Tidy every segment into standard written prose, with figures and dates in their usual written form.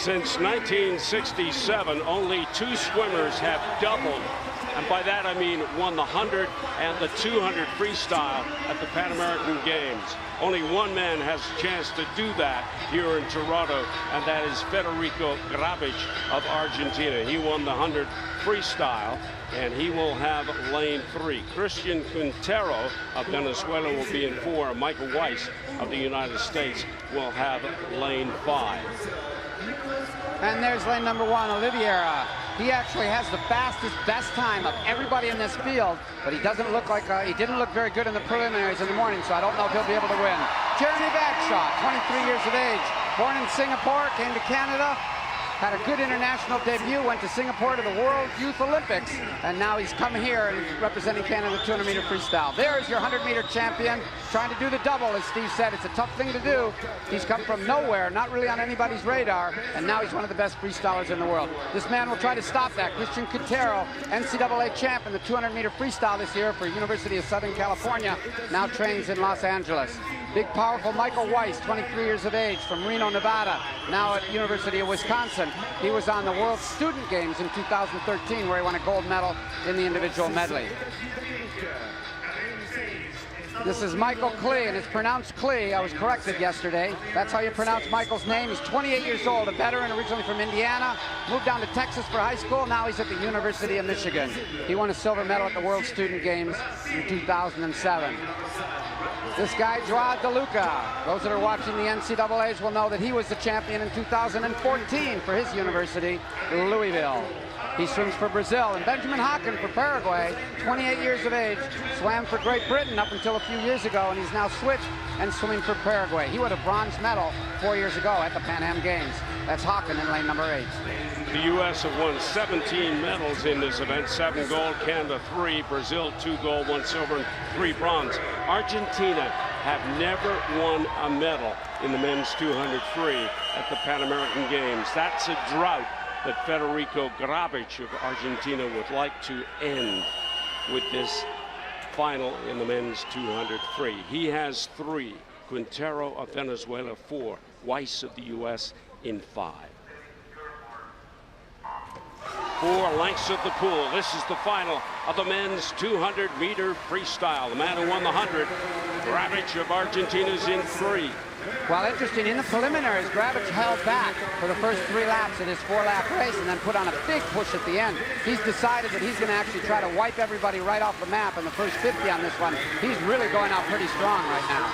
Since 1967, only 2 swimmers have doubled, and by that I mean won the 100 and the 200 freestyle at the Panamerican Games. Only one man has a chance to do that here in Toronto, and that is Federico Grabic of Argentina. He won the 100 freestyle, and he will have lane 3. Christian Quintero of Venezuela will be in 4. Michael Weiss of the United States will have lane 5. And there's lane number 1, Oliveira. He actually has the fastest, best time of everybody in this field, but he doesn't look like, he didn't look very good in the preliminaries in the morning, so I don't know if he'll be able to win. Jeremy Bagshaw, 23 years of age, born in Singapore, came to Canada, had a good international debut, went to Singapore to the World Youth Olympics, and now he's come here and representing Canada 200-meter freestyle. There's your 100-meter champion, trying to do the double. As Steve said, it's a tough thing to do. He's come from nowhere, not really on anybody's radar, and now he's one of the best freestylers in the world. This man will try to stop that. Christian Quintero, NCAA champ in the 200-meter freestyle this year for University of Southern California, now trains in Los Angeles. Big, powerful Michael Weiss, 23 years of age, from Reno, Nevada, now at University of Wisconsin. He was on the World Student Games in 2013, where he won a gold medal in the individual medley. This is Michael Klee, and it's pronounced Klee. I was corrected yesterday. That's how you pronounce Michael's name. He's 28 years old, a veteran originally from Indiana, moved down to Texas for high school. Now he's at the University of Michigan. He won a silver medal at the World Student Games in 2007. This guy, Joao De Lucca. Those that are watching the NCAAs will know that he was the champion in 2014 for his university, Louisville. He swims for Brazil. And Benjamin Hockin for Paraguay, 28 years of age, swam for Great Britain up until a few years ago, and he's now switched and swimming for Paraguay. He won a bronze medal 4 years ago at the Pan Am Games. That's Hockin in lane number 8. The U.S. have won 17 medals in this event, 7 gold, Canada 3, Brazil 2 gold, 1 silver, and 3 bronze. Argentina have never won a medal in the men's 200 free at the Pan American Games. That's a drought that Federico Grabic of Argentina would like to end with this final in the men's 200 free. He has 3, Quintero of Venezuela 4, Weiss of the U.S. in 5. 4 lengths of the pool. This is the final of the men's 200-meter freestyle. The man who won the 100, Grabic of Argentina, is in 3. Well, interesting, in the preliminaries, Grabic held back for the first 3 laps in his 4-lap race and then put on a big push at the end. He's decided that he's going to actually try to wipe everybody right off the map in the first 50 on this one. He's really going out pretty strong right now.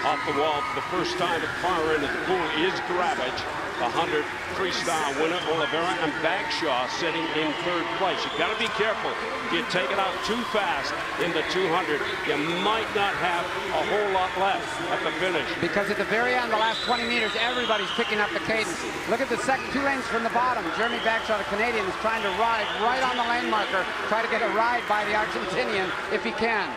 Off the wall for the first time at the far end of the pool is Grabic, the 100 freestyle winner. Oliveira and Bagshaw sitting in 3rd place. You've got to be careful. If you take it out too fast in the 200, you might not have a whole lot left at the finish. Because at the very end, the last 20 meters, everybody's picking up the cadence. Look at the second 2 lanes from the bottom. Jeremy Bagshaw, the Canadian, is trying to ride right on the lane marker, try to get a ride by the Argentinian if he can.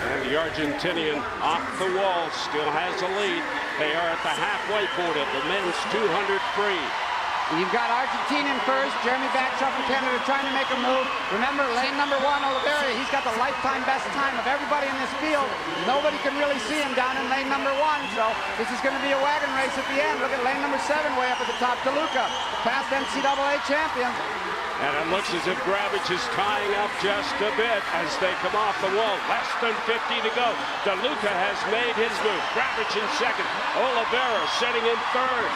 And the Argentinian off the wall still has a lead. They are at the halfway point of the men's 200 free. You've got Argentina in first, Jeremy Bagshaw from Canada trying to make a move. Remember, lane number 1, Oliveira, he's got the lifetime best time of everybody in this field. Nobody can really see him down in lane number 1, so this is going to be a wagon race at the end. Look at lane number 7 way up at the top, De Lucca, past NCAA champion. And it looks as if Grabic is tying up just a bit as they come off the wall. Less than 50 to go. De Lucca has made his move. Grabic in 2nd. Oliveira sitting in 3rd.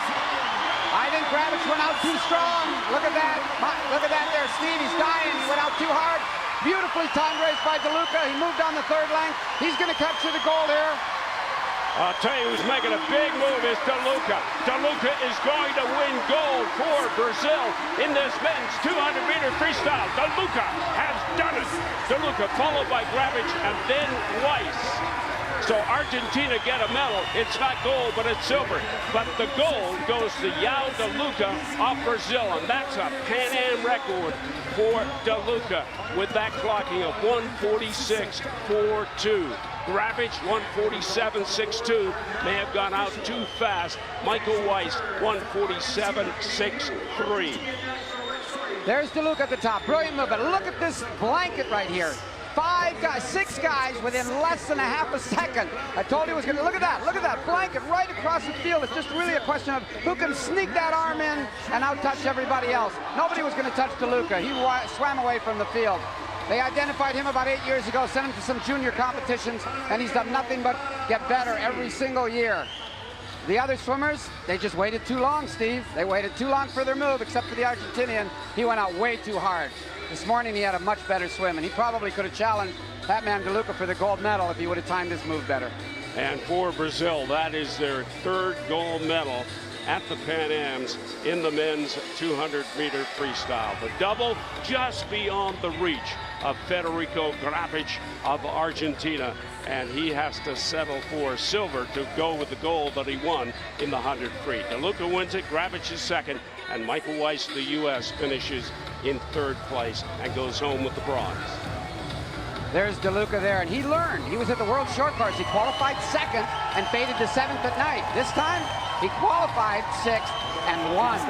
I think Grabic went out too strong. Look at that. Look at that there, Steve. He's dying. He went out too hard. Beautifully timed race by De Lucca. He moved on the 3rd length. He's going to capture the gold here. I'll tell you who's making a big move is De Lucca. De Lucca is going to win gold for Brazil in this men's 200-meter freestyle. De Lucca has done it. De Lucca followed by Grabic and then Weiss. So Argentina get a medal. It's not gold, but it's silver. But the gold goes to Joao De Lucca of Brazil, and that's a Pan Am record for De Lucca with that clocking of 1:46.42. Grabic 1:47.62 may have gone out too fast. Michael Weiss 1:47.63. There's De Lucca at the top. Brilliant move, but look at this blanket right here. Six guys within less than a half a second. I told you it was going to, look at that blanket right across the field. It's just really a question of who can sneak that arm in and out-touch everybody else. Nobody was going to touch De Lucca. He swam away from the field. They identified him about 8 years ago, sent him to some junior competitions, and he's done nothing but get better every single year. The other swimmers, they just waited too long, Steve. They waited too long for their move, except for the Argentinian. He went out way too hard. This morning he had a much better swim, and he probably could have challenged that man De Lucca for the gold medal if he would have timed his move better. And for Brazil, that is their third gold medal at the Pan Ams in the men's 200-meter freestyle. The double just beyond the reach of Federico Grabic of Argentina, and he has to settle for silver to go with the gold that he won in the 100 free. De Lucca wins it, Grabic is second, and Michael Weiss, the U.S., finishes in third place and goes home with the bronze. There's De Lucca there, and he learned. He was at the World Short Course. He qualified second and faded to seventh at night. This time, he qualified sixth and won.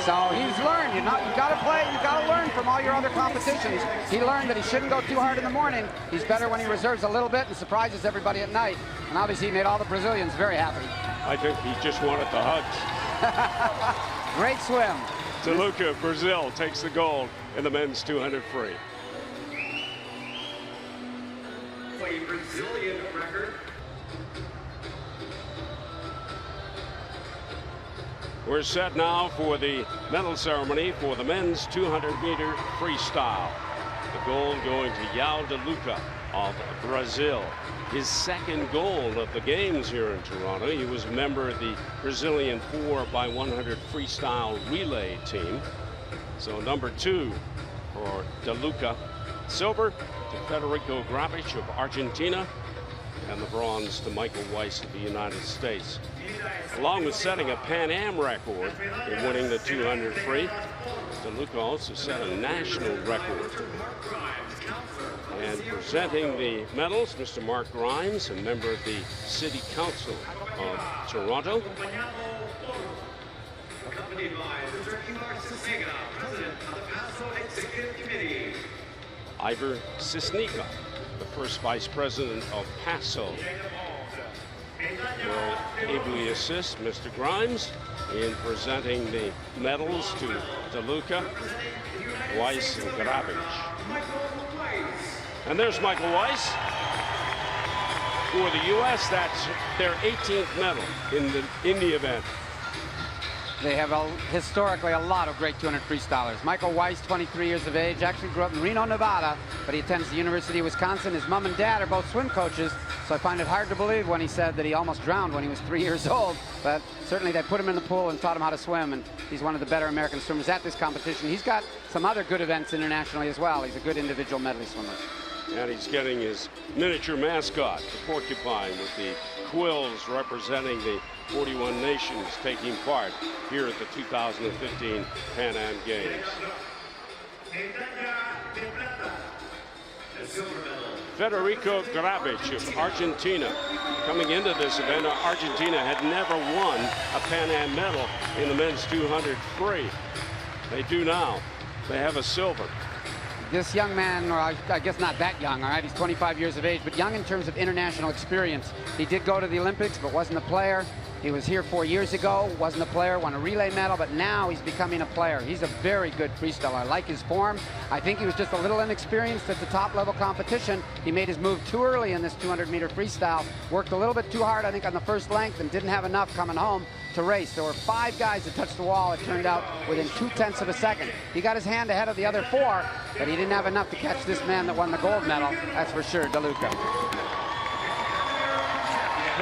So he's learned. You got to play. You got to learn from all your other competitions. He learned that he shouldn't go too hard in the morning. He's better when he reserves a little bit and surprises everybody at night. And obviously, he made all the Brazilians very happy. I think he just wanted the hugs. Great swim. De Lucca, Brazil, takes the gold in the men's 200 free. Brazilian record. We're set now for the medal ceremony for the men's 200-meter freestyle. The gold going to Joao De Lucca of Brazil. His second gold of the games here in Toronto. He was a member of the Brazilian 4x100 freestyle relay team. So number 2 for De Lucca. Silver to Federico Grabic of Argentina, and the bronze to Michael Weiss of the United States. Along with setting a Pan Am record in winning the 200 free, De Lucca also set a national record. And presenting the medals, Mr. Mark Grimes, a member of the City Council of Toronto. Accompanied by Mr. president of the Paso Executive Committee. Ivor Cisnica, the first vice president of PASO, will ably assist Mr. Grimes in presenting the medals to De Lucca, Weiss, and Grabic. And there's Michael Weiss. For the U.S., that's their 18th medal in the event. They have historically a lot of great 200 freestylers. Michael Weiss, 23 years of age, actually grew up in Reno, Nevada, but he attends the University of Wisconsin. His mom and dad are both swim coaches, so I find it hard to believe when he said that he almost drowned when he was 3 years old. But certainly they put him in the pool and taught him how to swim, and he's one of the better American swimmers at this competition. He's got some other good events internationally as well. He's a good individual medley swimmer. And he's getting his miniature mascot, the porcupine, with the quills representing the 41 nations taking part here at the 2015 Pan Am Games. Federico Grabic of Argentina. Coming into this event, Argentina had never won a Pan Am medal in the men's 200 free. They do now. They have a silver. This young man, or I guess not that young, all right, he's 25 years of age, but young in terms of international experience. He did go to the Olympics, but wasn't a player. He was here 4 years ago, wasn't a player, won a relay medal, but now he's becoming a player. He's a very good freestyler. I like his form. I think he was just a little inexperienced at the top level competition. He made his move too early in this 200-meter freestyle, worked a little bit too hard, I think, on the first length and didn't have enough coming home to race. There were 5 guys that touched the wall, it turned out, within 0.2 of a second. He got his hand ahead of the other 4, but he didn't have enough to catch this man that won the gold medal, that's for sure, De Lucca.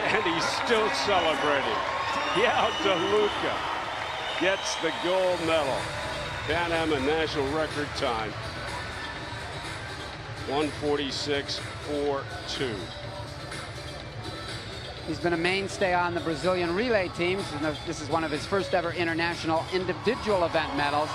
And he's still celebrating. Joao De Lucca gets the gold medal. Pan Am a national record time. 1:46.42. He's been a mainstay on the Brazilian relay teams. This is one of his first ever international individual event medals.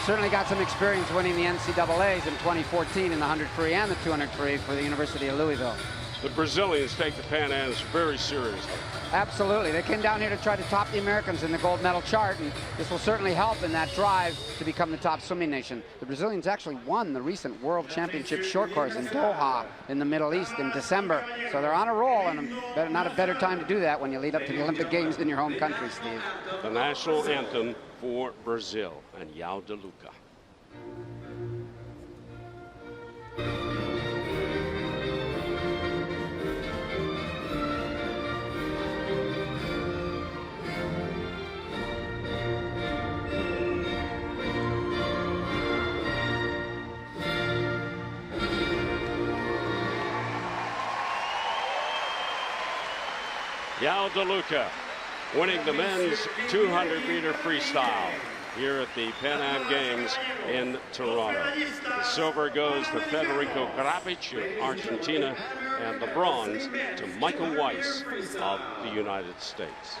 Certainly got some experience winning the NCAAs in 2014 in the 100 free and the 200 free for the University of Louisville. the Brazilians take the Pan Ams very seriously. Absolutely. They came down here to try to top the Americans in the gold medal chart, and this will certainly help in that drive to become the top swimming nation. The Brazilians actually won the recent World Championship short course in Doha in the Middle East in December. So they're on a roll, and not a better time to do that when you lead up to the Olympic Games in your home country, Steve. The national anthem for Brazil and Joao De Lucca. Joao De Lucca winning the men's 200-meter freestyle here at the Pan Am Games in Toronto. The silver goes to Federico Gravic of Argentina, and the bronze to Michael Weiss of the United States.